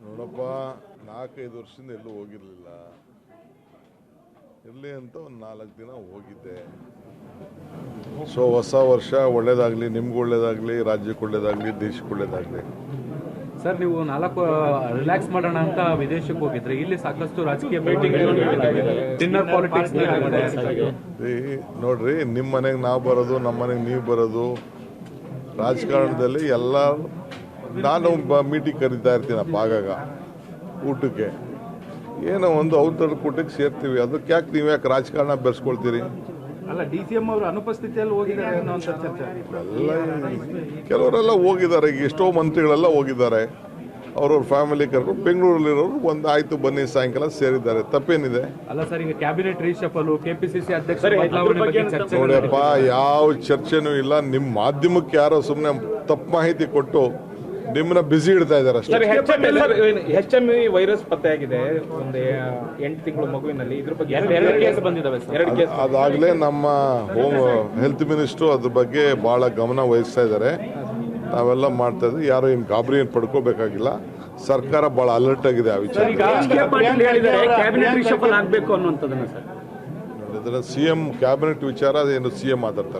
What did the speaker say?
ನೋಡಪ್ಪ, 4-5 ವರ್ಷದಿಂದ ಎಲ್ಲೂ ಹೋಗಿರಲಿಲ್ಲ. ಇರಲಿ ಅಂತ ಒಂದು 4 ದಿನ ಹೋಗಿದ್ದೆ. ಸೊ ಹೊಸ ವರ್ಷ ಒಳ್ಳೇದಾಗಲಿ, ನಿಮ್ಗೆ ಒಳ್ಳೇದಾಗಲಿ, ರಾಜ್ಯಕ್ಕೆ ಒಳ್ಳೇದಾಗಲಿ, ದೇಶಕ್ಕೆ ಒಳ್ಳೇದಾಗಲಿ. ಸರ್, ನೀವು 4 ರಿಲ್ಯಾಕ್ಸ್ ಮಾಡೋಣ ಅಂತ ವಿದೇಶಕ್ಕೆ ಹೋಗಿದ್ರೆ ಇಲ್ಲಿ ಸಾಕಷ್ಟು ರಾಜಕೀಯ ಭೇಟಿಗಳು, ಡಿನ್ನರ್ ಪಾಲಿಟಿಕ್ಸ್ ನೋಡ್ರಿ, ನಿಮ್ಮ ಮನೆಗೆ ನಾವು ಬರೋದು, ನಮ್ಮ ಮನೆಗೆ ನೀವು ಬರೋದು, ರಾಜಕಾರಣದಲ್ಲಿ ಎಲ್ಲ ನಾನು ಮೀಟಿಂಗ್ ಕರಿತಾ ಇರ್ತೀನಪ್ಪ ಆಗಾಗ ಊಟಕ್ಕೆ. ಏನೋ ಒಂದು ಔತಣಕೂಟಕ್ಕೆ ಸೇರ್ತೀವಿ. ಅದಕ್ಕೆ ಯಾಕೆ ನೀವು ಯಾಕೆ ರಾಜಕಾರಣ ಬೆರೆಸ್ಕೊಳ್ತೀರಿ? ಅಲ್ಲ, DCM ಅವರು ಅನುಪಸ್ಥಿತಿಯಲ್ಲಿ ಹೋಗಿದ್ದಾರೆ ಅನ್ನೋಂಥ ಚರ್ಚೆ. ಎಲ್ಲ ಕೆಲವರೆಲ್ಲ ಹೋಗಿದ್ದಾರೆ, ಈಗ ಎಷ್ಟೋ ಮಂತ್ರಿಗಳೆಲ್ಲ ಹೋಗಿದ್ದಾರೆ. ಅವ್ರವ್ರ ಫ್ಯಾಮಿಲಿ ಕರ್ಕೊಂಡು ಬೆಂಗಳೂರಲ್ಲಿರೋರು ಒಂದು ಆಯ್ತು ಬನ್ನಿ ಸಾಯಂಕಾಲ ಸೇರಿದ್ದಾರೆ. ತಪ್ಪೇನಿದೆ? ಅಲ್ಲ ಸರ್, ಈಗ ಕ್ಯಾಬಿನೆಟ್ ರೀಶಫಲ್, KPCC ಅಧ್ಯಕ್ಷ ನೋಡಿಯಪ್ಪ, ಯಾವ ಚರ್ಚೆನೂ ಇಲ್ಲ. ನಿಮ್ಮ ಮಾಧ್ಯಮಕ್ಕೆ ಯಾರೋ ಸುಮ್ಮನೆ ತಪ್ಪು ಮಾಹಿತಿ ಕೊಟ್ಟು ನಿಮ್ಮನ್ನ ಬ್ಯುಸಿ ಇಡ್ತಾ ಇದ್ದಾರೆ ಅಷ್ಟೇ. HMV ವೈರಸ್ ಪತ್ತೆಯಾಗಿದೆ ಒಂದು 8 ತಿಂಗಳು ಮಗುವಿನಲ್ಲಿ. ಇದ್ರ ಬಗ್ಗೆ 2 ಕೇಸ್ ಬಂದಿದ್ದಾವೆ ಸರ್. ಅದಾಗಲೇ ನಮ್ಮ ಹೆಲ್ತ್ ಮಿನಿಸ್ಟ್ರು ಅದ್ರ ಬಗ್ಗೆ ಬಹಳ ಗಮನ ವಹಿಸ್ತಾ ಇದ್ದಾರೆ. ನಾವೆಲ್ಲ ಮಾಡ್ತಾ ಇದ್ವಿ. ಯಾರು ಏನು ಗಾಬರಿ ಏನು ಪಡ್ಕೋಬೇಕಾಗಿಲ್ಲ. ಸರ್ಕಾರ ಬಹಳ ಅಲರ್ಟ್ ಆಗಿದೆ ಆ ವಿಚಾರ. ಕ್ಯಾಬಿನೆಟ್ ರಿಶಫಲ್ ಆಗಬೇಕು ಅನ್ನುವಂಥದ್ದನ್ನ ಸರ್ CM ಕ್ಯಾಬಿನೆಟ್ ವಿಚಾರ ಏನು CM ಮಾತಾಡ್ತಾರೆ.